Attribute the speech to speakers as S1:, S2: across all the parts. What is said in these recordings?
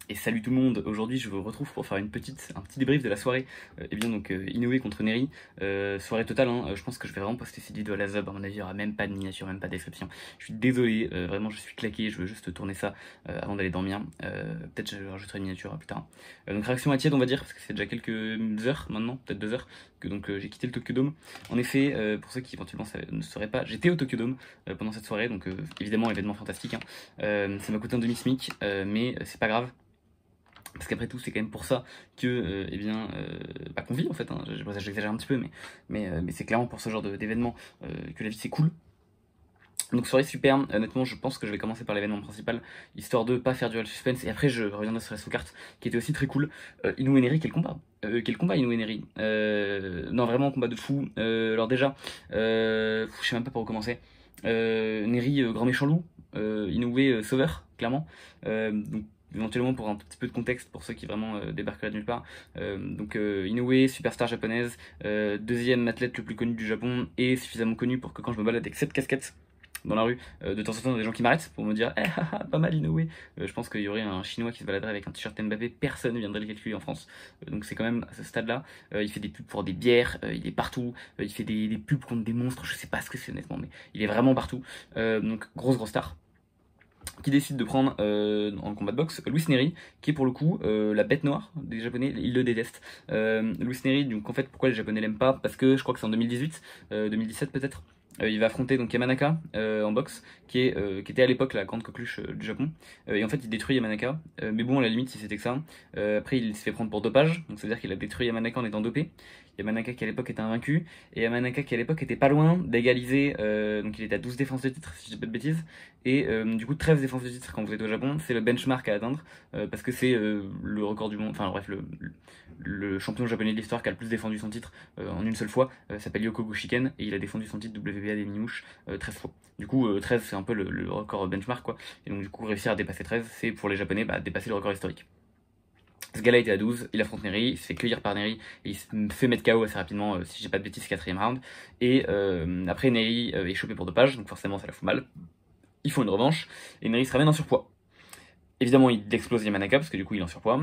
S1: Et salut tout le monde, aujourd'hui je vous retrouve pour faire un petit débrief de la soirée. Et bien donc Inoue contre Neri, soirée totale, hein. Je pense que je vais vraiment poster cette vidéo à la zob, à mon avis il n'y aura même pas de miniature, même pas de description. Je suis désolé, vraiment je suis claqué, je veux juste tourner ça avant d'aller dormir. Peut-être je rajouterai une miniature plus tard. Donc réaction à tiède on va dire, parce que c'est déjà quelques heures maintenant, peut-être 2 heures, que donc j'ai quitté le Tokyo Dome. En effet, pour ceux qui éventuellement ne sauraient pas, j'étais au Tokyo Dome pendant cette soirée, donc évidemment événement fantastique, hein. Ça m'a coûté un demi-smic, mais c'est pas grave. Parce qu'après tout, c'est quand même pour ça que, qu'on vit en fait, hein. J'exagère un petit peu, mais c'est clairement pour ce genre d'événement que la vie c'est cool. Donc soirée super, honnêtement je pense que je vais commencer par l'événement principal, histoire de pas faire durer le suspense, et après je reviendrai sur la sous-carte, qui était aussi très cool. Inoue et Neri, quel combat, quel combat Inoue et Neri, non vraiment combat de fou. Alors déjà, je sais même pas par où commencer. Neri, grand méchant loup, Inoue, sauveur, clairement. Donc éventuellement pour un petit peu de contexte pour ceux qui vraiment débarqueraient de nulle part. Inoue, superstar japonaise, deuxième athlète le plus connu du Japon, et suffisamment connu pour que quand je me balade avec cette casquette dans la rue, de temps en temps, il y a des gens qui m'arrêtent pour me dire eh, haha, pas mal Inoue. Je pense qu'il y aurait un chinois qui se baladerait avec un t-shirt Mbappé, personne ne viendrait le calculer en France. Donc c'est quand même à ce stade-là. Il fait des pubs pour des bières, il est partout, il fait des pubs contre des monstres, je sais pas ce que c'est honnêtement, mais il est vraiment partout. Donc grosse star. Qui décide de prendre en combat de boxe Luis Neri, qui est pour le coup la bête noire des Japonais, ils le détestent. Luis Neri, donc en fait pourquoi les Japonais l'aiment pas, parce que je crois que c'est en 2018, 2017 peut-être. Il va affronter donc Yamanaka en boxe, qui était à l'époque la grande coqueluche du Japon. Et en fait, il détruit Yamanaka. Mais bon, à la limite, si c'était que ça. Après, il se fait prendre pour dopage. Donc, c'est-à-dire qu'il a détruit Yamanaka en étant dopé. Yamanaka qui à l'époque était invaincu. Et Yamanaka qui à l'époque était pas loin d'égaliser. Donc, il était à 12 défenses de titre, si je dis pas de bêtises. Et du coup, 13 défenses de titre quand vous êtes au Japon. C'est le benchmark à atteindre. Parce que c'est le record du monde. Enfin, bref, le champion japonais de l'histoire qui a le plus défendu son titre en une seule fois s'appelle Yoko Goshiken, et il a défendu son titre WBA des mini-mouches 13 fois. Du coup 13 c'est un peu le record benchmark quoi, et donc du coup réussir à dépasser 13 c'est pour les Japonais dépasser le record historique. Ce gars-là était à 12, il affronte Neri, il se fait cueillir par Neri, et il se fait mettre KO assez rapidement, si j'ai pas de bêtises, 4ème round. Et après Neri est chopé pour dopage, donc forcément ça la fout mal. Ils font une revanche, et Neri se ramène en surpoids. Évidemment, il explose Yamanaka parce que du coup il est en surpoit.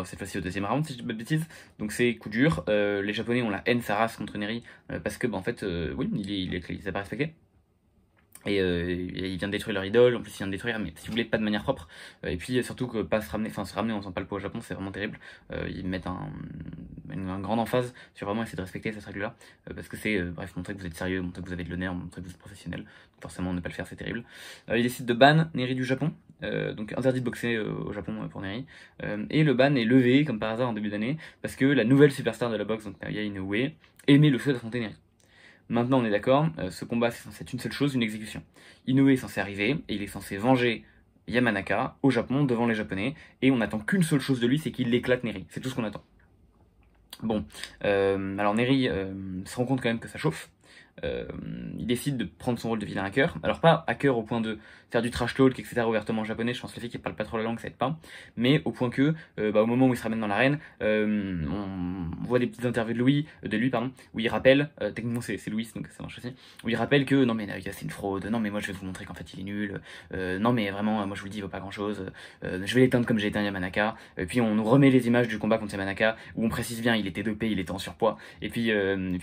S1: Cette fois-ci au deuxième round, si je dis pas de bêtises. Donc c'est coup dur. Les Japonais ont la haine sa race contre Neri parce que, en fait, oui, il les a pas respectés. Et il vient de détruire leur idole, en plus il vient de détruire, mais si vous voulez, pas de manière propre. Et puis surtout que pas se ramener en faisant pas le poids au Japon, c'est vraiment terrible. Ils mettent une grande emphase sur vraiment essayer de respecter cette règle-là, parce que c'est, bref, montrer que vous êtes sérieux, montrer que vous avez de l'honneur, montrer que vous êtes professionnel. Donc forcément, ne pas le faire, c'est terrible. Ils décident de ban Neri du Japon, donc interdit de boxer au Japon pour Neri. Et le ban est levé, comme par hasard, en début d'année, parce que la nouvelle superstar de la boxe, donc Naoya Inoue, aimait le fait d'affronter Neri. Maintenant, on est d'accord, ce combat c'est censé être une seule chose, une exécution. Inoue est censé arriver, et il est censé venger Yamanaka au Japon devant les Japonais, et on attend qu'une seule chose de lui, c'est qu'il éclate Neri. C'est tout ce qu'on attend. Bon, alors Neri se rend compte quand même que ça chauffe. Il décide de prendre son rôle de vilain hacker. Alors pas hacker au point de faire du trash talk, etc. ouvertement en japonais, je pense que les filles qui parlent pas trop la langue ça aide pas. Mais au point que, au moment où il se ramène dans l'arène, on voit des petites interviews de lui, où il rappelle, techniquement c'est Louis donc ça marche aussi, où il rappelle que non mais c'est une fraude, non mais moi je vais vous montrer qu'en fait il est nul, non mais vraiment moi je vous le dis il vaut pas grand chose, je vais l'éteindre comme j'ai éteint Yamanaka, et puis on nous remet les images du combat contre Yamanaka, où on précise bien il était dopé, il était en surpoids, et puis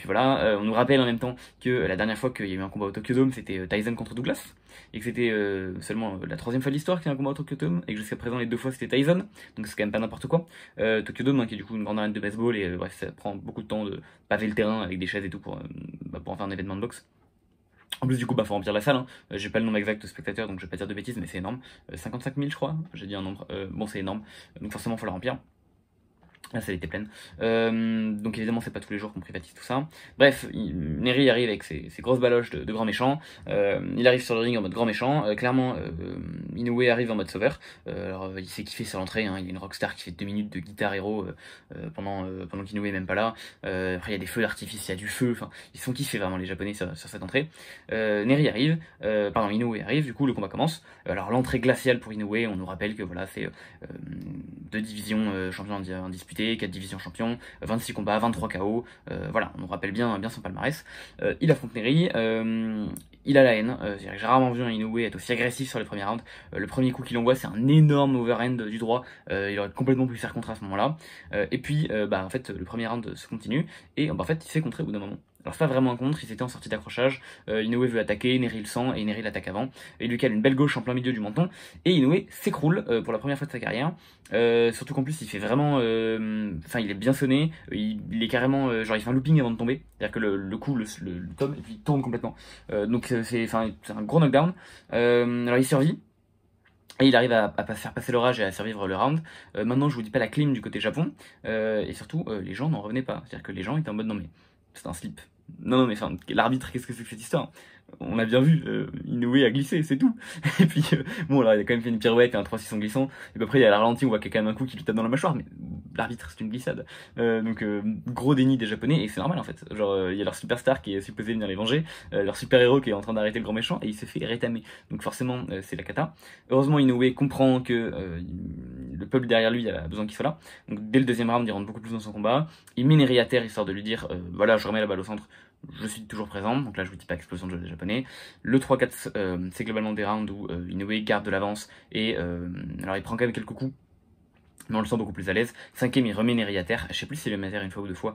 S1: voilà, on nous rappelle en même temps que la dernière fois qu'il y a eu un combat au Tokyo Dome, c'était Tyson contre Douglas, et que c'était seulement la 3e fois de l'histoire qu'il y a un combat au Tokyo Dome, et que jusqu'à présent les 2 fois c'était Tyson, donc c'est quand même pas n'importe quoi. Tokyo Dome, qui est du coup une grande arène de baseball, et bref, ça prend beaucoup de temps de paver le terrain avec des chaises et tout pour en faire un événement de boxe. En plus, du coup, faut remplir la salle, hein. J'ai pas le nombre exact de spectateurs, donc je vais pas dire de bêtises, mais c'est énorme. 55 000, je crois, j'ai dit un nombre. Bon, c'est énorme, donc forcément, faut la remplir. Là, ça était pleine. Donc évidemment, c'est pas tous les jours qu'on privatise tout ça. Bref, Neri arrive avec ses grosses baloches de grand méchant. Il arrive sur le ring en mode grand méchant. Clairement, Inoue arrive en mode sauveur. Alors, il s'est kiffé sur l'entrée, hein. Il y a une rockstar qui fait 2 minutes de guitare héros pendant qu'Inoue est même pas là. Après, il y a des feux d'artifice, il y a du feu. Enfin, ils sont kiffés vraiment les Japonais sur cette entrée. Neri arrive, Inoue arrive. Du coup, le combat commence. Alors l'entrée glaciale pour Inoue, on nous rappelle que voilà, c'est 2 divisions champions indisputés, 4 divisions champions, 26 combats, 23 KO, voilà, on nous rappelle bien son palmarès. Il affronte Nery, il a la haine, j'ai rarement vu un Inoue être aussi agressif sur les premiers rounds. Le premier coup qu'il envoie, c'est un énorme overhand du droit, il aurait complètement pu faire contre à ce moment-là. Et puis, en fait, le premier round se continue, et en fait, il se fait contrer au bout d'un moment. Alors c'est pas vraiment un contre, il était en sortie d'accrochage, Inoue veut attaquer, Nery le sent, et Nery l'attaque avant, et il lui cale une belle gauche en plein milieu du menton, et Inoue s'écroule pour la première fois de sa carrière, surtout qu'en plus il fait vraiment, enfin il est bien sonné, il est carrément, genre il fait un looping avant de tomber, c'est-à-dire que le coup le tombe, et puis il tourne complètement, donc c'est un gros knockdown, alors il survit, et il arrive à faire passer l'orage et à survivre le round. Maintenant, je vous dis pas la clim du côté Japon, et surtout, les gens n'en revenaient pas. C'est-à-dire que les gens étaient en mode non mais c'est un slip. Non mais enfin, l'arbitre, qu'est-ce que c'est que cette histoire? On a bien vu, Inoue a glissé, c'est tout. Et puis, bon, là, il a quand même fait une pirouette et un 3-6 en glissant. Et puis après, il y a la ralenti, on voit qu'il y a quand même un coup qui lui tape dans la mâchoire, mais l'arbitre, c'est une glissade. Donc, gros déni des Japonais, et c'est normal en fait. Genre, il y a leur superstar qui est supposé venir les venger, leur super-héros qui est en train d'arrêter le grand méchant, et il se fait rétamer. Donc forcément, c'est la cata. Heureusement, Inoue comprend que le peuple derrière lui a besoin qu'il soit là. Donc, dès le deuxième round, il rentre beaucoup plus dans son combat. Il met Nery à terre, histoire de lui dire, voilà, je remets la balle au centre, je suis toujours présent, donc là je vous dis pas explosion de jeu des japonais. Le 3-4, c'est globalement des rounds où Inoue garde de l'avance, et alors il prend quand même quelques coups, mais on le sent beaucoup plus à l'aise. Cinquième, il remet Nery à terre. Je sais plus s'il le met à terre une fois ou deux fois,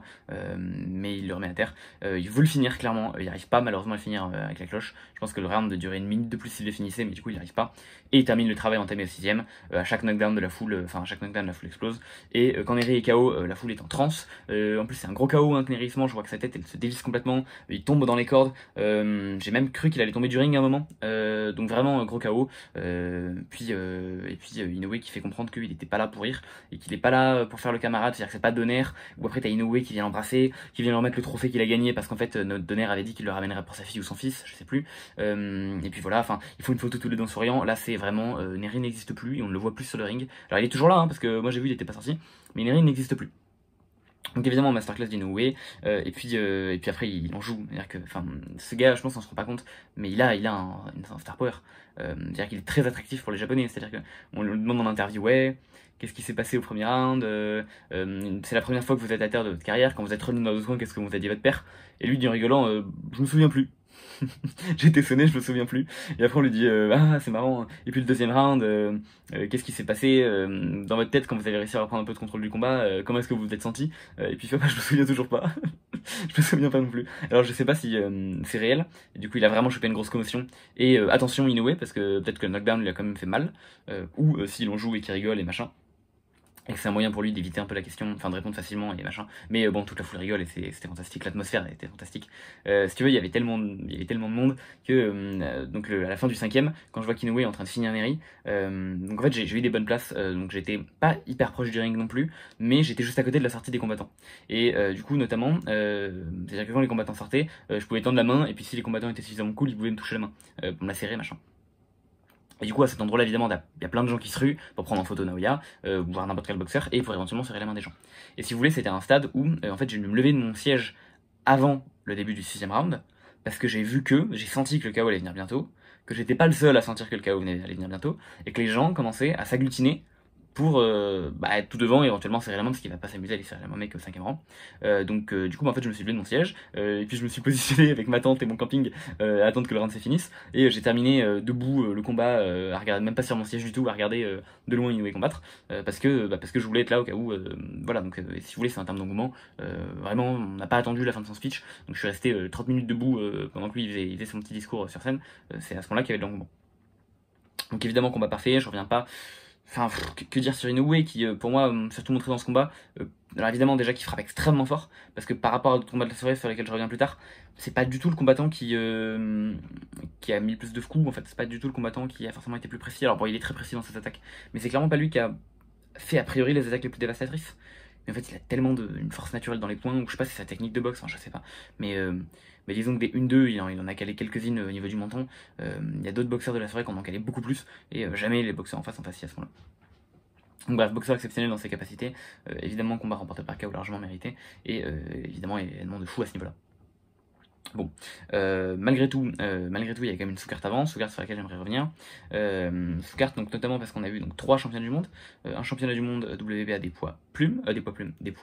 S1: mais il le remet à terre. Il veut le finir, clairement. Il n'arrive pas, malheureusement, à le finir avec la cloche. Je pense que le round durait une minute de plus s'il le finissait, mais du coup, il n'y arrive pas. Et il termine le travail entamé au sixième. À chaque knockdown de la foule, enfin, à chaque knockdown, la foule explose. Et quand Nery est KO, la foule est en transe. En plus, c'est un gros KO, hein, que Nery se mange. Je vois que sa tête, elle se dévisse complètement. Il tombe dans les cordes. J'ai même cru qu'il allait tomber du ring à un moment. Donc, vraiment, gros KO. Et puis, Inoue qui fait comprendre qu'il n'était pas là pour rire, et qu'il est pas là pour faire le camarade, c'est-à-dire que c'est pas Donner, ou après t'as Inoue qui vient l'embrasser, qui vient leur remettre le trophée qu'il a gagné, parce qu'en fait notre Donner avait dit qu'il le ramènerait pour sa fille ou son fils, je sais plus, et puis voilà, enfin, il faut une photo tous les deux en souriant. Là c'est vraiment, Nery n'existe plus, et on ne le voit plus sur le ring. Alors il est toujours là, hein, parce que moi j'ai vu, il était pas sorti, mais Nery n'existe plus. Donc évidemment masterclass d'Inoue, et puis après il en joue, c'est-à-dire que, enfin, ce gars, je pense on se rend pas compte, mais il a un star power, c'est-à-dire qu'il est très attractif pour les Japonais, c'est-à-dire qu'on le demande en interview, ouais, qu'est-ce qui s'est passé au premier round, c'est la première fois que vous êtes à terre de votre carrière, quand vous êtes revenu dans votre coin, qu'est-ce que vous a dit votre père? Et lui dit en rigolant, je me souviens plus. J'ai été sonné, je me souviens plus. Et après on lui dit, ah c'est marrant. Et puis le deuxième round, qu'est-ce qui s'est passé dans votre tête quand vous avez réussi à reprendre un peu de contrôle du combat, comment est-ce que vous vous êtes senti? Et puis je me souviens toujours pas. Je me souviens pas non plus. Alors je sais pas si c'est réel, et du coup il a vraiment chopé une grosse commotion. Et attention Inoue, parce que peut-être que le knockdown lui a quand même fait mal, ou s'il en joue et qu'il rigole et machin, et que c'est un moyen pour lui d'éviter un peu la question, enfin de répondre facilement et machin. Mais bon, toute la foule rigole et c'était fantastique, l'atmosphère était fantastique. Si tu veux, il y avait tellement de monde que donc à la fin du cinquième, quand je vois qu'Inoue est en train de finir Nery, donc en fait j'ai eu des bonnes places, donc j'étais pas hyper proche du ring non plus, mais j'étais juste à côté de la sortie des combattants. Et du coup notamment, c'est-à-dire que quand les combattants sortaient, je pouvais tendre la main, et puis si les combattants étaient suffisamment cool, ils pouvaient me toucher la main, pour me la serrer, machin. Et du coup, à cet endroit-là, évidemment, il y a plein de gens qui se ruent pour prendre en photo Naoya, ou voir n'importe quel boxeur, et pour éventuellement serrer la main des gens. Et si vous voulez, c'était un stade où, en fait, j'ai dû me lever de mon siège avant le début du sixième round, parce que j'ai senti que le KO allait venir bientôt, que j'étais pas le seul à sentir que le KO allait venir bientôt, et que les gens commençaient à s'agglutiner pour être tout devant et éventuellement serrer la main, parce qu'il va pas s'amuser à aller serrer la main mec au cinquième rang. Donc du coup en fait je me suis levé de mon siège, et puis je me suis positionné avec ma tante et mon camping à attendre que le round se finisse, et j'ai terminé debout le combat, à regarder, même pas sur mon siège du tout, à regarder de loin Inoue combattre, parce que je voulais être là au cas où, voilà. Donc si vous voulez, c'est un terme d'engouement, vraiment on n'a pas attendu la fin de son speech, donc je suis resté 30 minutes debout pendant que lui il faisait son petit discours sur scène. C'est à ce moment-là qu'il y avait de l'engouement. Donc évidemment combat parfait, je reviens pas. Enfin, que dire sur Inoue qui, pour moi, surtout montré dans ce combat, alors évidemment déjà qui frappe extrêmement fort, parce que par rapport à d'autres combats de la soirée sur lesquels je reviens plus tard, c'est pas du tout le combattant qui a mis plus de coups, en fait, c'est pas du tout le combattant qui a forcément été plus précis. Alors bon, il est très précis dans ses attaques, mais c'est clairement pas lui qui a fait a priori les attaques les plus dévastatrices. Mais en fait, il a tellement une force naturelle dans les points, ou je sais pas si c'est sa technique de boxe, hein, je sais pas. Mais disons que des 1-2, il en a calé quelques-unes au niveau du menton. Il y a d'autres boxeurs de la soirée qui en ont calé beaucoup plus, et jamais les boxeurs en face ont passé à ce moment-là. Donc bref, boxeur exceptionnel dans ses capacités, évidemment combat remporté par KO largement mérité, et évidemment événement de fou à ce niveau-là. Bon, malgré tout, il y a quand même une sous-carte avant, sous-carte sur laquelle j'aimerais revenir. Sous-carte donc notamment parce qu'on a vu donc 3 championnats du monde, un championnat du monde WBA des poids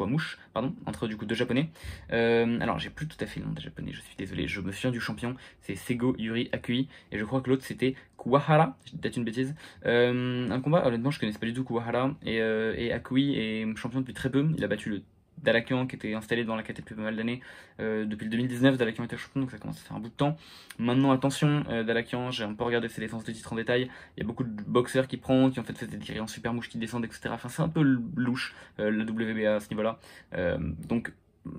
S1: mouches, pardon, entre du coup 2 japonais. Alors j'ai plus tout à fait le nom des japonais, je suis désolé, je me souviens du champion, c'est Sego Yuri Akui, et je crois que l'autre c'était Kuwahara, j'ai peut-être une bêtise. Un combat, honnêtement je connaissais pas du tout Kuwahara, et Akui est champion depuis très peu, il a battu le Dalakian qui était installé dans la KT depuis pas mal d'années. Depuis le 2019, Dalakian était champion, donc ça commence à faire un bout de temps. Maintenant, attention, Dalakian, j'ai un peu regardé ses défenses de titre en détail. Il y a beaucoup de boxeurs qui prend, qui en fait des tirés en super mouche qui descendent, etc. Enfin, c'est un peu louche, la WBA à ce niveau-là. Donc,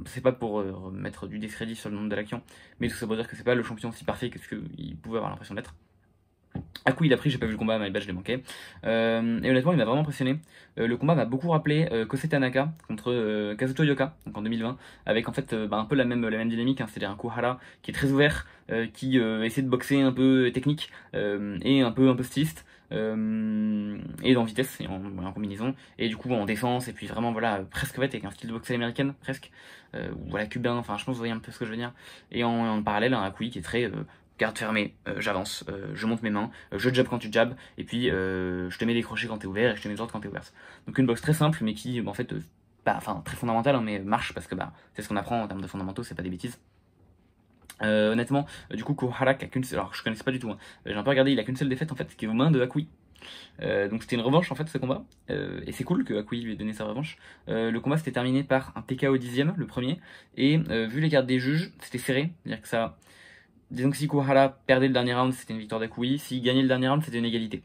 S1: c'est pas pour mettre du discrédit sur le nom de Dalakian, mais tout ça pour dire que c'est pas le champion aussi parfait que ce qu'il pouvait avoir l'impression d'être. À coup il a pris, j'ai pas vu le combat, mais je l'ai manqué. Et honnêtement, il m'a vraiment impressionné. Le combat m'a beaucoup rappelé Kosei Tanaka contre Kazuto Yoka, donc en 2020, avec en fait un peu la même dynamique, hein, c'est-à-dire un Kuhara qui est très ouvert, qui essaie de boxer un peu technique et un peu styliste. Et en vitesse et en combinaison, et du coup en défense, et puis vraiment voilà, presque en fait avec un style de boxe américaine, presque, ou voilà cubain, enfin je pense que vous voyez un peu ce que je veux dire. Et en parallèle, un Akui qui est très garde fermée, j'avance, je monte mes mains, je jab quand tu jabs, et puis je te mets des crochets quand t'es ouvert, et je te mets des ordres quand t'es ouvert. Donc une boxe très simple, mais qui, en fait, enfin très fondamentale, hein, mais marche, parce que c'est ce qu'on apprend en termes de fondamentaux, c'est pas des bêtises. Honnêtement, du coup, Koharak a qu'une seule, alors je connaissais pas du tout, hein. J'ai un peu regardé, il a qu'une seule défaite en fait, qui est aux mains de Akui. Donc c'était une revanche en fait ce combat, et c'est cool que Akui lui ait donné sa revanche. Le combat s'était terminé par un TK au 10ème, le premier, et vu les cartes des juges, c'était serré, c'est-à-dire que ça. Disons que si Kuwahara perdait le dernier round, c'était une victoire d'Akui. S'il gagnait le dernier round, c'était une égalité.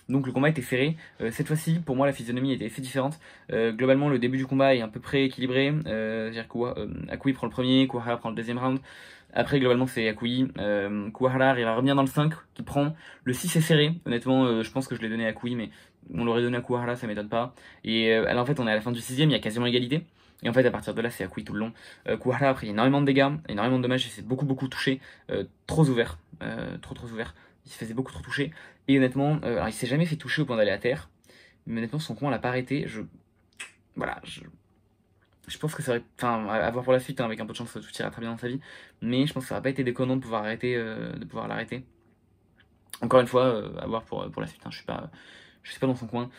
S1: Donc le combat était serré. Cette fois-ci, pour moi, la physionomie était assez différente. Globalement, le début du combat est à peu près équilibré. C'est-à-dire que Akui prend le premier, Kuwahara prend le deuxième round. Après, globalement, c'est Akui. Kuwahara arrive à revenir dans le 5, qui prend. Le 6 est serré. Honnêtement, je pense que je l'ai donné à Akui, mais on l'aurait donné à Kuwahara, ça m'étonne pas. Et alors, en fait, on est à la fin du 6ème, il y a quasiment égalité. Et en fait, à partir de là, c'est Akui tout le long. Kuwahara a pris énormément de dégâts, énormément de dommages, il s'est beaucoup touché, trop ouvert, trop ouvert. Il se faisait beaucoup trop toucher. Et honnêtement, alors il s'est jamais fait toucher au point d'aller à terre, mais honnêtement, son coin l'a pas arrêté. Voilà, je pense que ça aurait, enfin, à voir pour la suite, hein, avec un peu de chance, tout ira très bien dans sa vie. Mais je pense que ça aurait pas été déconnant de pouvoir arrêter, de pouvoir l'arrêter. Encore une fois, à voir pour la suite. Hein, je sais pas dans son coin,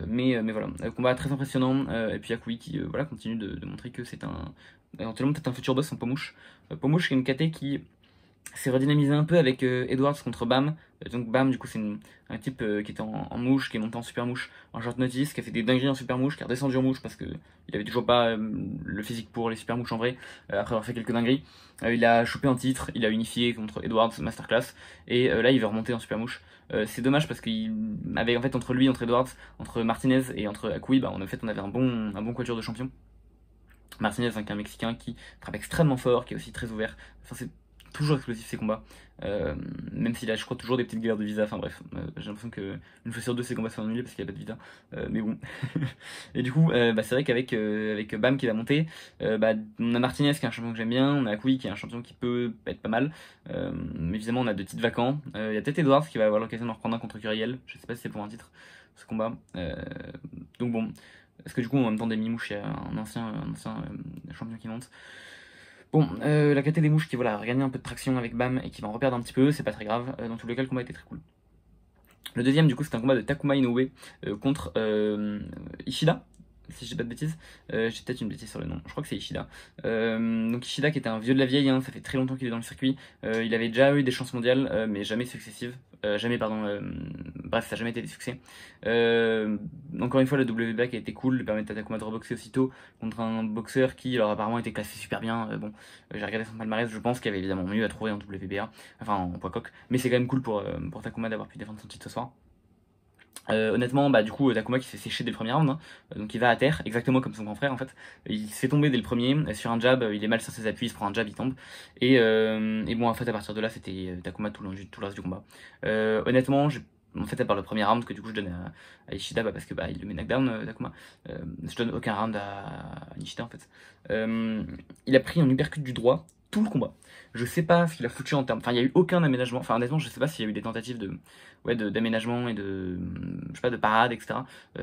S1: mais voilà, combat très impressionnant, et puis Akui qui voilà, continue de montrer que c'est éventuellement peut-être un futur boss en Pomouche. Pomouche qui est une KT qui s'est redynamisé un peu avec Edwards contre Bam. Donc Bam, du coup, c'est un type qui était en mouche, qui est monté en super mouche, en short notice, qui a fait des dingueries en super mouche, qui a redescendu en mouche parce que il avait toujours pas le physique pour les super mouches en vrai, après avoir fait quelques dingueries. Il a chopé un titre, il a unifié contre Edwards Masterclass, et là il va remonter en super mouche. C'est dommage parce qu'il avait en fait entre lui, entre Edwards, entre Martinez et entre Akui, en fait on avait un bon quatuor de champion. Martinez, hein, qui est un Mexicain qui frappe extrêmement fort, qui est aussi très ouvert. Enfin, c'est toujours explosif ces combats, même s'il a, je crois, toujours des petites guerres de visa. Enfin bref, j'ai l'impression que une fois sur deux, ces combats sont annulés parce qu'il n'y a pas de visa. Mais bon. Et du coup, c'est vrai qu'avec avec Bam qui va monter, on a Martinez qui est un champion que j'aime bien, on a Akui qui est un champion qui peut être pas mal. Mais évidemment, on a deux titres vacants. Il y a peut-être Edwards qui va avoir l'occasion de reprendre un contre Curiel. Je sais pas si c'est pour un titre ce combat. Donc bon. Parce que du coup, en même temps, des mimouches, il y a un ancien champion qui monte. Bon, la KT des mouches qui voilà, a regagné un peu de traction avec Bam et qui va en reperdre un petit peu, c'est pas très grave. Dans tous les cas, le combat était très cool. Le deuxième, du coup, c'est un combat de Takuma Inoue contre Ishida, si je dis pas de bêtises. J'ai peut-être une bêtise sur le nom, je crois que c'est Ishida. Donc Ishida qui était un vieux de la vieille, hein, ça fait très longtemps qu'il est dans le circuit. Il avait déjà eu des chances mondiales, mais jamais successives. Bref, ça n'a jamais été des succès. Encore une fois, le WBA qui a été cool, lui permet à Takuma de reboxer aussitôt contre un boxeur qui, alors apparemment, était classé super bien. Bon, j'ai regardé son palmarès, je pense qu'il y avait évidemment mieux à trouver en WBA, enfin en poids coq, mais c'est quand même cool pour Takuma d'avoir pu défendre son titre ce soir. Honnêtement, du coup, Takuma qui s'est séché dès le premier round, hein, donc il va à terre, exactement comme son grand frère en fait. Il s'est tombé dès le premier, sur un jab, il est mal sur ses appuis, il se prend un jab, il tombe. Et bon, en fait, à partir de là, c'était Takuma tout le reste du combat. Honnêtement, en fait, à part le premier round que du coup je donne à Ishida, parce que il le met knockdown, Takuma. Je donne aucun round à Ishida en fait. Il a pris un uppercut du droit, tout le combat. Je sais pas ce qu'il a foutu en termes. Enfin, il y a eu aucun aménagement. Enfin, honnêtement, je sais pas s'il y a eu des tentatives d'aménagement et je sais pas, de parade, etc.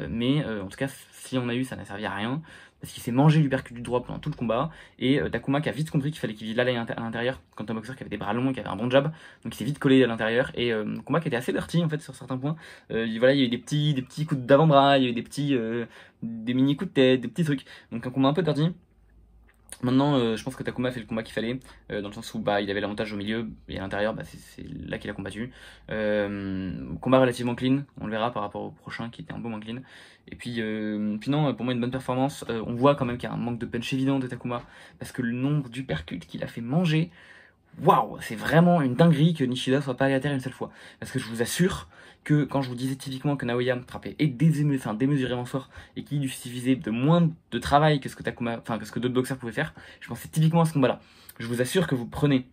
S1: Mais en tout cas, si on a eu, ça n'a servi à rien. Parce qu'il s'est mangé l'uppercut du droit pendant tout le combat. Et Takuma qui a vite compris qu'il fallait qu'il aille à l'intérieur. Quand un boxeur qui avait des bras longs, qui avait un bon jab. Donc il s'est vite collé à l'intérieur. Et combat qui était assez dirty en fait sur certains points. Voilà, il y a eu des petits coups d'avant-bras, il y a eu des mini coups de tête, des petits trucs. Donc un combat un peu dirty. Maintenant, je pense que Takuma a fait le combat qu'il fallait, dans le sens où bah, il avait l'avantage au milieu, et à l'intérieur, bah, c'est là qu'il a combattu. Combat relativement clean, on le verra par rapport au prochain qui était un peu moins clean. Et puis non, pour moi une bonne performance. On voit quand même qu'il y a un manque de punch évident de Takuma, parce que le nombre d'uppercuts qu'il a fait manger, waouh, c'est vraiment une dinguerie que Nishida soit pas allé à terre une seule fois. Parce que je vous assure que quand je vous disais typiquement que Naoya frappait démesurément fort et qu'il lui suffisait de moins de travail que ce que d'autres boxeurs pouvaient faire, je pensais typiquement à ce combat-là. Je vous assure que vous prenez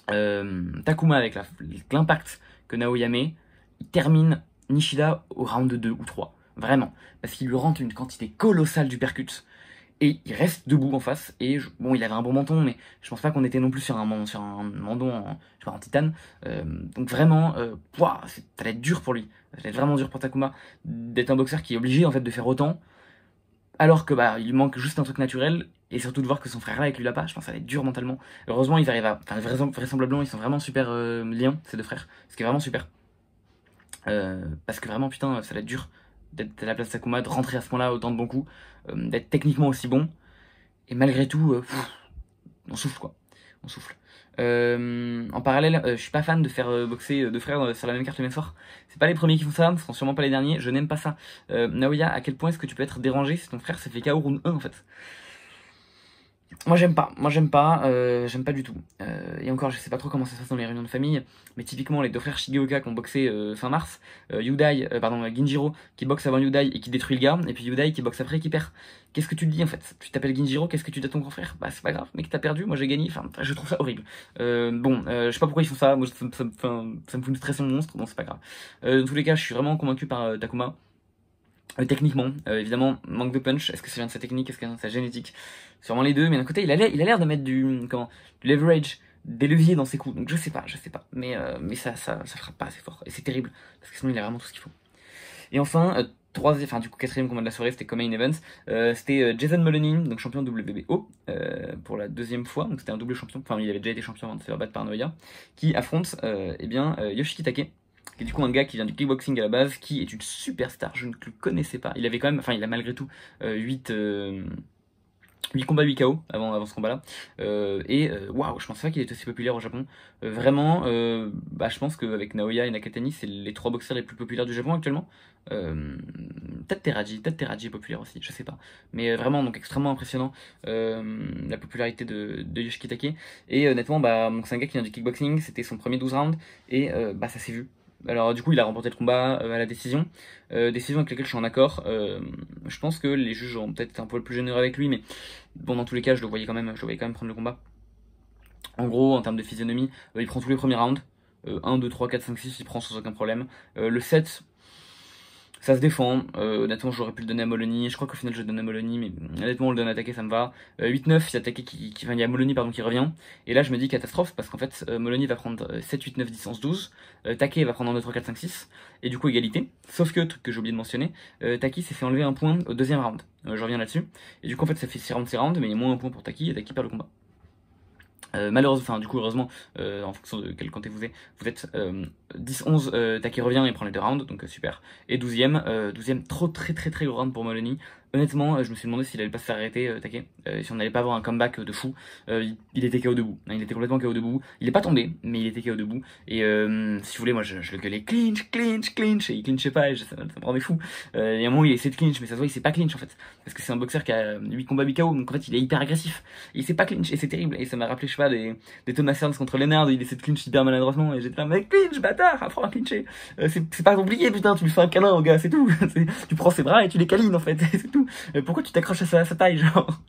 S1: Takuma avec l'impact que Naoya met, il termine Nishida au round 2 ou 3. Vraiment. Parce qu'il lui rentre une quantité colossale d'uppercuts. Et il reste debout en face, et bon, il avait un bon menton, mais je pense pas qu'on était non plus sur un menton en titane. Donc vraiment, ça va être dur pour lui. Ça va être vraiment dur pour Takuma d'être un boxeur qui est obligé en fait de faire autant, alors que bah il lui manque juste un truc naturel, et surtout de voir que son frère là avec lui l'a pas. Je pense que ça va être dur mentalement. Heureusement, ils arrivent vraisemblablement, ils sont vraiment super liens, ces deux frères, ce qui est vraiment super. Parce que vraiment, putain, ça va être dur d'être à la place de Takuma, de rentrer à ce point-là autant de bons coups, d'être techniquement aussi bon. Et malgré tout, on souffle quoi. On souffle. En parallèle, je suis pas fan de faire boxer deux frères sur la même carte le même soir. C'est pas les premiers qui font ça, ce sont sûrement pas les derniers. Je n'aime pas ça. Naoya, à quel point est-ce que tu peux être dérangé si ton frère s'est fait KO round 1 en fait? Moi j'aime pas du tout. Et encore, je sais pas trop comment ça se passe dans les réunions de famille, mais typiquement les deux frères Shigeoka qui ont boxé fin mars, Ginjiro qui boxe avant Yudai et qui détruit le gars, et puis Yudai qui boxe après et qui perd. Qu'est-ce que tu te dis en fait? Tu t'appelles Ginjiro, qu'est-ce que tu dis à ton grand frère? Bah c'est pas grave, mec, t'as perdu, moi j'ai gagné, enfin je trouve ça horrible. Je sais pas pourquoi ils font ça, moi ça me fout une stress monstre, bon c'est pas grave. Dans tous les cas, je suis vraiment convaincu par Takuma. Techniquement, évidemment, manque de punch. Est-ce que ça vient de sa technique? Est-ce que ça vient de sa génétique? Sûrement les deux, mais d'un côté, il a l'air de mettre du leverage, des leviers dans ses coups. Donc je sais pas. Mais ça frappe pas assez fort. Et c'est terrible, parce que sinon il a vraiment tout ce qu'il faut. Et enfin, quatrième combat de la soirée, c'était Comain Events. C'était Jason Moloney, donc champion de WBO, pour la deuxième fois. Donc c'était un double champion. Enfin, il avait déjà été champion avant de se faire battre par Naoya, qui affronte Yoshiki Take, qui est du coup un gars qui vient du kickboxing à la base, qui est une superstar, je ne le connaissais pas. Il a malgré tout 8 combats 8 KO avant ce combat-là. Waouh, je pensais pas qu'il était aussi populaire au Japon. Je pense qu'avec Naoya et Nakatani, c'est les trois boxeurs les plus populaires du Japon actuellement. Peut-être Teraji est populaire aussi, je sais pas. Mais vraiment, donc extrêmement impressionnant la popularité de Yoshiki Take. Et honnêtement, donc c'est un gars qui vient du kickboxing, c'était son premier 12 rounds, et ça s'est vu. Alors du coup il a remporté le combat à la décision, décision avec laquelle je suis en accord. Je pense que les juges ont peut-être un peu plus généreux avec lui, mais bon, dans tous les cas je le voyais quand même prendre le combat. En gros, en termes de physionomie, il prend tous les premiers rounds, 1, 2, 3, 4, 5, 6, il prend sans aucun problème. Le 7, ça se défend. Honnêtement, j'aurais pu le donner à Moloney. Je crois qu'au final, je le donne à Moloney, mais honnêtement, on le donne à Take, ça me va. 8-9, il y a Moloney qui revient. Et là, je me dis catastrophe, parce qu'en fait, Moloney va prendre 7, 8, 9, 10, 11, 12. Take va prendre 1, 2, 3, 4, 5, 6. Et du coup, égalité. Sauf que, truc que j'ai oublié de mentionner, Taki s'est fait enlever un point au deuxième round. Je reviens là-dessus. Et du coup, en fait, ça fait 6 rounds, mais il y a moins un point pour Taki, et Taki perd le combat. Heureusement, en fonction de quel côté vous êtes 10-11, Take revient et prend les 2 rounds, donc super. Et 12ème, très gros round pour Moloney. Honnêtement, je me suis demandé s'il allait pas se faire arrêter, Take, si on n'allait pas avoir un comeback de fou. Il était KO debout, il était complètement KO debout. Il est pas tombé, mais il était KO debout. Et si vous voulez, moi je le gueulais clinch, et il clinchait pas, et ça me rendait fou. Il y a un moment où il essaie de clinch, mais ça se voit, il sait pas clinch en fait. Parce que c'est un boxeur qui a 8 combats 8 KO, donc en fait il est hyper agressif. Il sait pas clinch, et c'est terrible. Et ça m'a rappelé, je sais pas, des Thomas Hearns contre Lennard, il essaie de clinch hyper maladroitement, et j'étais là, mec, clinch, bâtard, apprends à clincher. C'est pas compliqué, putain, tu lui fais un câlin au gars, c'est tout. Tu prends ses bras et tu les câlines en fait, c'est tout. Pourquoi tu t'accroches à sa taille, genre?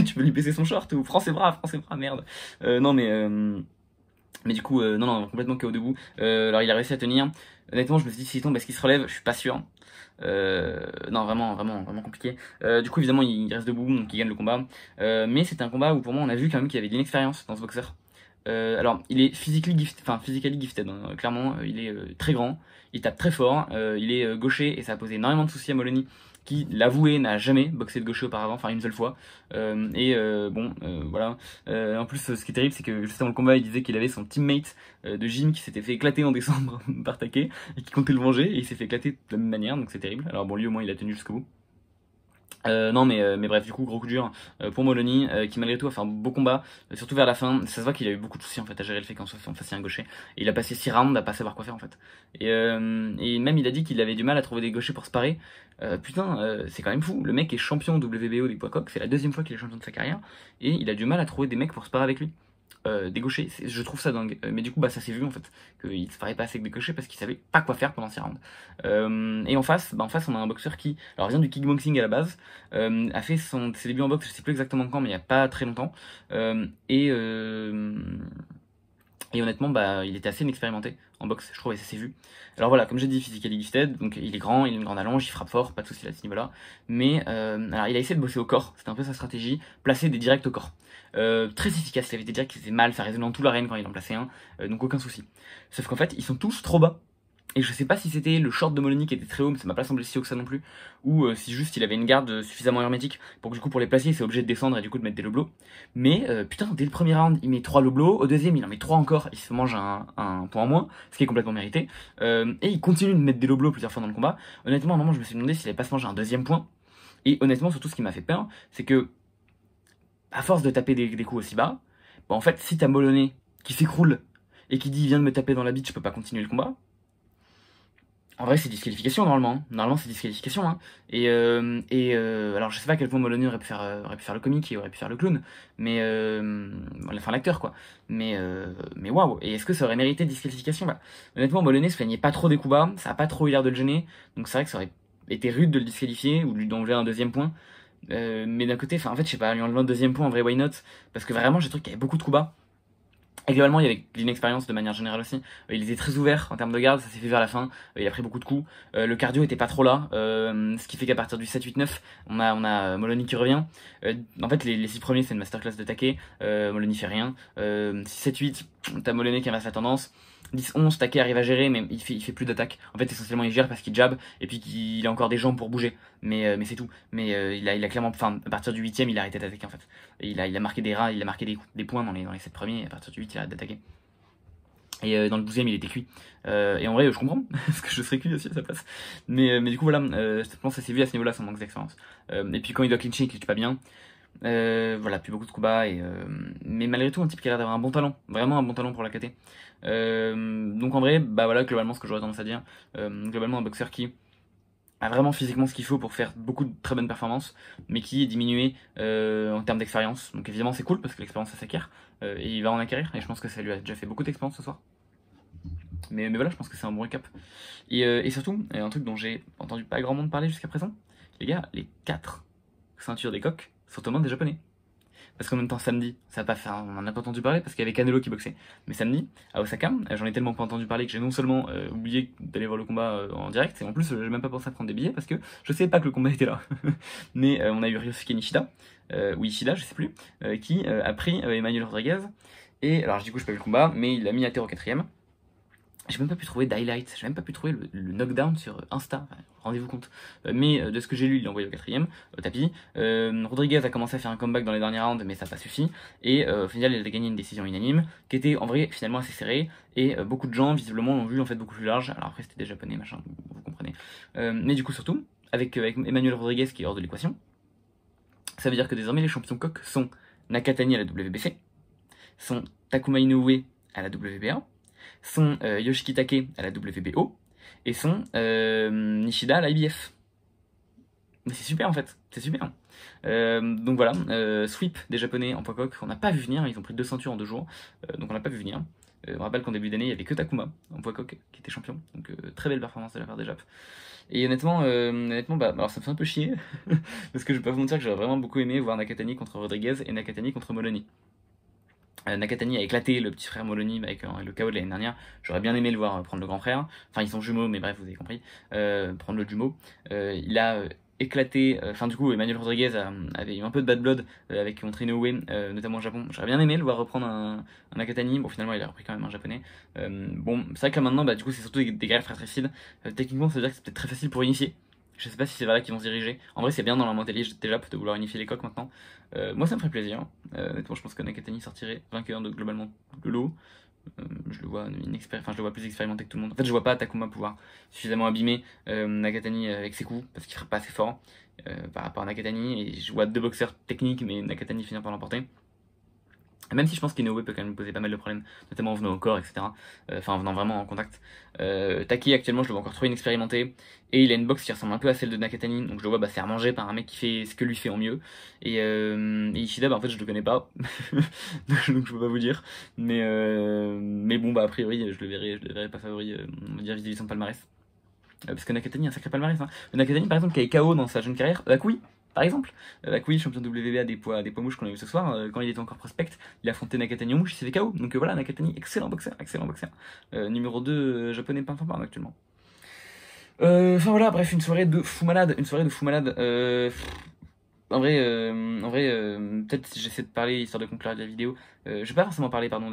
S1: Tu peux lui baisser son short ou prends ses bras, merde. Mais du coup, non, complètement KO debout. Alors il a réussi à tenir. Honnêtement, je me suis dit, s'il tombe, est-ce qu'il se relève? Je suis pas sûr. Non, vraiment compliqué. Du coup, évidemment, il reste debout, donc il gagne le combat. Mais c'était un combat où pour moi, on a vu quand même qu'il y avait de l'inexpérience dans ce boxeur. Alors, il est physically gifted, hein, clairement, il est très grand, il tape très fort, il est gaucher et ça a posé énormément de soucis à Moloney qui, l'avoué, n'a jamais boxé de gaucher auparavant, enfin une seule fois. Voilà. En plus, ce qui est terrible, c'est que juste avant le combat, il disait qu'il avait son teammate de gym qui s'était fait éclater en décembre par Také et qui comptait le venger et il s'est fait éclater de la même manière, donc c'est terrible. Alors bon, lui au moins il a tenu jusqu'au bout. Non mais bref, du coup gros coup dur pour Moloney qui malgré tout a fait un beau combat, surtout vers la fin. Ça se voit qu'il a eu beaucoup de soucis en fait à gérer le fait qu'en face il y a un gaucher, et il a passé 6 rounds à pas savoir quoi faire en fait, et même il a dit qu'il avait du mal à trouver des gauchers pour se parer. Putain, c'est quand même fou, le mec est champion WBO des poids coqs, c'est la deuxième fois qu'il est champion de sa carrière et il a du mal à trouver des mecs pour se parer avec lui. Des gauchers, je trouve ça dingue. Mais du coup, bah, ça s'est vu en fait, qu'il se parait pas assez avec des gauchers parce qu'il savait pas quoi faire pendant 6 rounds. Et en face, on a un boxeur qui, alors vient du kickboxing à la base, a fait ses débuts en boxe, je sais plus exactement quand, mais il y a pas très longtemps. Euh, et, euh, et honnêtement, bah, il était assez inexpérimenté en boxe, je trouve, et ça s'est vu. Alors voilà, comme j'ai dit, physically gifted, donc il est grand, il a une grande allonge, il frappe fort, pas de souci à ce niveau-là. Mais alors, il a essayé de bosser au corps, c'était un peu sa stratégie, placer des directs au corps. Très efficace, il avait des directs qui faisaient mal, ça résonnait dans toute l'arène quand il en plaçait un, donc aucun souci. Sauf qu'en fait, ils sont tous trop bas. Et je sais pas si c'était le short de Moloney qui était très haut, mais ça m'a pas semblé si haut que ça non plus, ou si juste il avait une garde suffisamment hermétique pour que du coup pour les placer, c'est obligé de descendre et du coup de mettre des low blows. Mais putain, dès le premier round, il met 3 low blows, au deuxième il en met 3 encore, il se mange un point en moins, ce qui est complètement mérité, et il continue de mettre des low blows plusieurs fois dans le combat. Honnêtement, à un moment je me suis demandé s'il allait pas se manger un deuxième point, et honnêtement surtout ce qui m'a fait peur, c'est que à force de taper des coups aussi bas, bah en fait si t'as Moloney qui s'écroule et qui dit viens de me taper dans la bite, je peux pas continuer le combat. En vrai, c'est disqualification normalement. Hein. Normalement, c'est disqualification. Hein. Alors, je sais pas à quel point Moloney aurait pu faire le comique et aurait pu faire le clown, mais enfin l'acteur quoi. Mais waouh. Et est-ce que ça aurait mérité disqualification? Bah, honnêtement, Moloney se plaignait pas trop des coups bas, ça a pas trop eu l'air de le gêner, donc c'est vrai que ça aurait été rude de le disqualifier ou de lui enlever un deuxième point. Mais d'un côté, enfin en fait, je sais pas, lui enlever un deuxième point en vrai, why not? Parce que vraiment, j'ai trouvé qu'il y avait beaucoup de coups bas. Et globalement, il y avait l'inexpérience de manière générale aussi. Il était très ouvert en termes de garde, ça s'est fait vers la fin. Il a pris beaucoup de coups. Le cardio était pas trop là, ce qui fait qu'à partir du 7, 8, 9, on a Moloney qui revient. En fait, les 6 premiers, c'est une masterclass de taquet. Moloney fait rien. 6, 7, 8, t'as Moloney qui inverse la tendance. 10, 11, Taquet arrive à gérer, mais il fait plus d'attaque. En fait, essentiellement, il gère parce qu'il jab et puis qu'il a encore des jambes pour bouger. Mais c'est tout. Mais il a clairement, enfin, à partir du 8ème, il a arrêté d'attaquer en fait. Et il a marqué des rats, il a marqué des points dans les 7 premiers, et à partir du 8, il a arrêté d'attaquer. Et dans le 12ème, il était cuit. Et en vrai, je comprends, parce que je serais cuit aussi à sa place. Mais du coup, voilà, je pense que ça s'est vu à ce niveau-là, son manque d'expérience. Et puis quand il doit clincher, il clinche pas bien. Voilà, plus beaucoup de coups bas, mais malgré tout, un type qui a l'air d'avoir un bon talent, vraiment un bon talent pour la KT. Donc en vrai, bah voilà, globalement, ce que j'aurais tendance à dire. Globalement, un boxeur qui a vraiment physiquement ce qu'il faut pour faire beaucoup de très bonnes performances, mais qui est diminué en termes d'expérience. Donc évidemment, c'est cool parce que l'expérience ça s'acquiert, et il va en acquérir, et je pense que ça lui a déjà fait beaucoup d'expérience ce soir. Mais voilà, je pense que c'est un bon récap. Et surtout, un truc dont j'ai entendu pas grand monde parler jusqu'à présent, les gars, les 4 ceintures des coqs sont aux mains des japonais. Parce qu'en même temps, samedi, ça a pas fait, on en a pas entendu parler parce qu'il y avait Canelo qui boxait. Mais samedi, à Osaka, j'en ai tellement pas entendu parler que j'ai non seulement oublié d'aller voir le combat en direct, et en plus, j'ai même pas pensé à prendre des billets parce que je savais pas que le combat était là. Mais on a eu Ryosuke Nishida, ou Ishida, je sais plus, qui a pris Emmanuel Rodriguez. Et alors, du coup, j'ai pas vu le combat, mais il l'a mis à terre au 4ème. J'ai même pas pu trouver d'highlight, j'ai même pas pu trouver le knockdown sur Insta, rendez-vous compte. Mais de ce que j'ai lu, il l'a envoyé au 4ème, au tapis. Rodriguez a commencé à faire un comeback dans les derniers rounds, mais ça n'a pas suffi. Et au final, il a gagné une décision unanime, qui était en vrai finalement assez serrée. Et beaucoup de gens, visiblement, l'ont vu en fait beaucoup plus large. Alors après, c'était des japonais, machin, vous comprenez. Mais du coup, surtout, avec Emmanuel Rodriguez qui est hors de l'équation, ça veut dire que désormais, les champions coq sont Nakatani à la WBC, sont Takuma Inoue à la WBA, sont Yoshiki Take à la WBO et sont Nishida à la IBF. Mais c'est super en fait, c'est super. Donc voilà, sweep des japonais en poids coq, on n'a pas vu venir, ils ont pris 2 ceintures en 2 jours, donc on n'a pas vu venir. On rappelle qu'en début d'année, il n'y avait que Takuma en poids coq qui était champion, donc très belle performance de la part des Japs. Et honnêtement, bah, alors ça me fait un peu chier, parce que je vais pas vous mentir que j'aurais vraiment beaucoup aimé voir Nakatani contre Rodriguez et Nakatani contre Moloney. Nakatani a éclaté le petit frère Molony avec le KO de l'année dernière. J'aurais bien aimé le voir prendre le grand frère. Enfin, ils sont jumeaux, mais bref, vous avez compris. Prendre le jumeau. Il a éclaté. Enfin, du coup, Emmanuel Rodriguez avait eu un peu de bad blood avec contre Inoue, notamment au Japon. J'aurais bien aimé le voir reprendre un Nakatani. Bon, finalement, il a repris quand même un japonais. Bon, c'est vrai que là maintenant, bah, du coup, c'est surtout des guerres fratricides. Techniquement, ça veut dire que c'est peut-être très facile pour initier. Je sais pas si c'est vers là qu'ils vont se diriger. En vrai, c'est bien dans leur mentalité déjà de vouloir unifier les coques maintenant. Moi, ça me ferait plaisir. Honnêtement, je pense que Nakatani sortirait vainqueur de globalement de l'eau. Je le vois enfin, je le vois plus expérimenté que tout le monde. En fait, je vois pas Takuma pouvoir suffisamment abîmer Nakatani avec ses coups parce qu'il serait pas assez fort par rapport à Nakatani. Et je vois deux boxeurs techniques, mais Nakatani finir par l'emporter. Même si je pense qu'Inoue peut quand même poser pas mal de problèmes, notamment en venant au corps, etc. Enfin, en venant vraiment en contact. Taki, actuellement, je le vois encore trop inexpérimenté. Et il a une boxe qui ressemble un peu à celle de Nakatani. Donc je le vois se faire manger par un mec qui fait ce que lui fait en mieux. Et Ishida, bah, en fait, je le connais pas. donc je peux pas vous dire. Mais bon, bah, a priori, je le verrai pas favori, on va dire, vis-à-vis de son palmarès. Parce que Nakatani a un sacré palmarès. Hein. Nakatani, par exemple, qui a KO dans sa jeune carrière, oui. Par exemple, Akui, champion WBA des poids mouches qu'on a vu ce soir, quand il était encore prospect, il a affronté Nakatani en mouche, il s'est fait KO. Donc voilà, Nakatani, excellent boxeur, excellent boxeur. Numéro 2 japonais pas en actuellement. Enfin voilà, bref, une soirée de fou malade, En vrai, peut-être j'essaie de parler histoire de conclure la vidéo. Je vais pas forcément parler, pardon,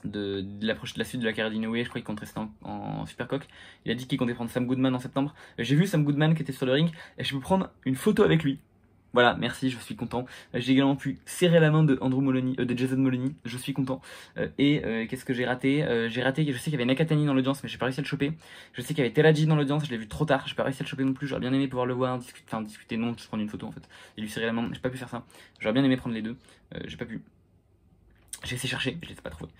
S1: de la suite de la carrière d'Inoue. Je crois qu'il compte rester en Supercock. Il a dit qu'il comptait prendre Sam Goodman en septembre. J'ai vu Sam Goodman qui était sur le ring et je peux prendre une photo avec lui. Voilà, merci, je suis content. J'ai également pu serrer la main de Jason Moloney, je suis content. Qu'est-ce que j'ai raté J'ai raté, je sais qu'il y avait Nakatani dans l'audience, mais j'ai pas réussi à le choper. Je sais qu'il y avait Teraji dans l'audience, je l'ai vu trop tard, j'ai pas réussi à le choper non plus. J'aurais bien aimé pouvoir le voir, discuter, non, juste prendre une photo en fait. Et lui serrer la main, j'ai pas pu faire ça. J'aurais bien aimé prendre les deux, j'ai pas pu. J'ai essayé de chercher, je les ai pas trouvés.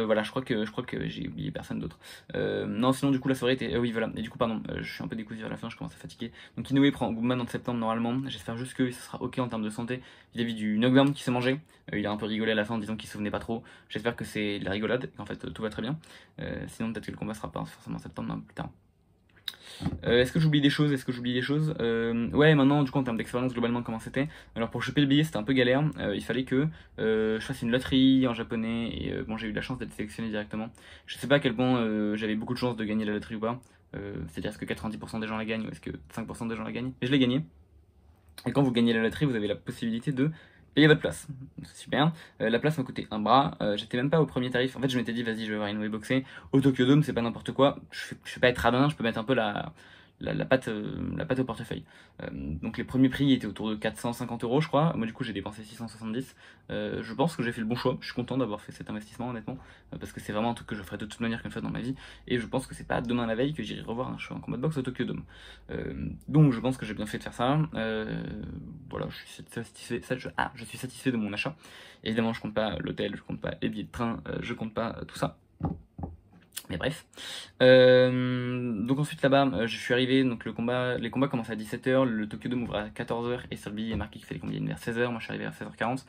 S1: Voilà, je crois que j'ai oublié personne d'autre. Non, sinon du coup la soirée était. Oui, voilà. Et du coup, pardon, je suis un peu décousu vers la fin, je commence à fatiguer. Donc Inoue prend Goodman en septembre normalement. J'espère juste que ça sera ok en termes de santé vis-à-vis du knockdown qui s'est mangé. Il a un peu rigolé à la fin en disant qu'il se souvenait pas trop. J'espère que c'est de la rigolade et qu'en fait tout va très bien. Sinon peut-être que le combat sera pas forcément en septembre, non, plus tard. Est-ce que j'oublie des choses Ouais, maintenant, du coup, en termes d'expérience, globalement, comment c'était? Alors, pour choper le billet, c'était un peu galère. Il fallait que je fasse une loterie en japonais. Et bon, j'ai eu la chance d'être sélectionné directement. Je sais pas à quel point j'avais beaucoup de chance de gagner la loterie ou pas. C'est-à-dire, est-ce que 90% des gens la gagnent ou est-ce que 5% des gens la gagnent? Et je l'ai gagné. Et quand vous gagnez la loterie, vous avez la possibilité de payer votre place. C'est super. La place m'a coûté un bras. J'étais même pas au premier tarif. En fait, je m'étais dit, vas-y, je vais voir Inoue boxer. Au Tokyo Dome, c'est pas n'importe quoi. Je vais pas être radin, je peux mettre un peu la pâte au portefeuille. Donc les premiers prix étaient autour de 450 euros, je crois. Moi, du coup, j'ai dépensé 670. Je pense que j'ai fait le bon choix. Je suis content d'avoir fait cet investissement, honnêtement, parce que c'est vraiment un truc que je ferai de toute manière qu'une fois dans ma vie. Et je pense que c'est pas demain la veille que j'irai revoir un combat de boxe au Tokyo Dome. Donc, je pense que j'ai bien fait de faire ça. Voilà, je suis satisfait. Je suis satisfait de mon achat. Évidemment, je compte pas l'hôtel, je compte pas les billets de train, je compte pas tout ça. Mais bref. Donc ensuite là-bas, je suis arrivé, donc les combats commencent à 17h, le Tokyo Dome ouvre à 14h et sur le billet il est marqué qu'il fallait qu'on vienne vers 16h, moi je suis arrivé à 16h40.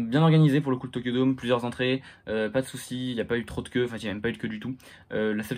S1: Bien organisé pour le coup le Tokyo Dome, plusieurs entrées, pas de soucis, il n'y a pas eu trop de queue, enfin il n'y a même pas eu de queue du tout. La seule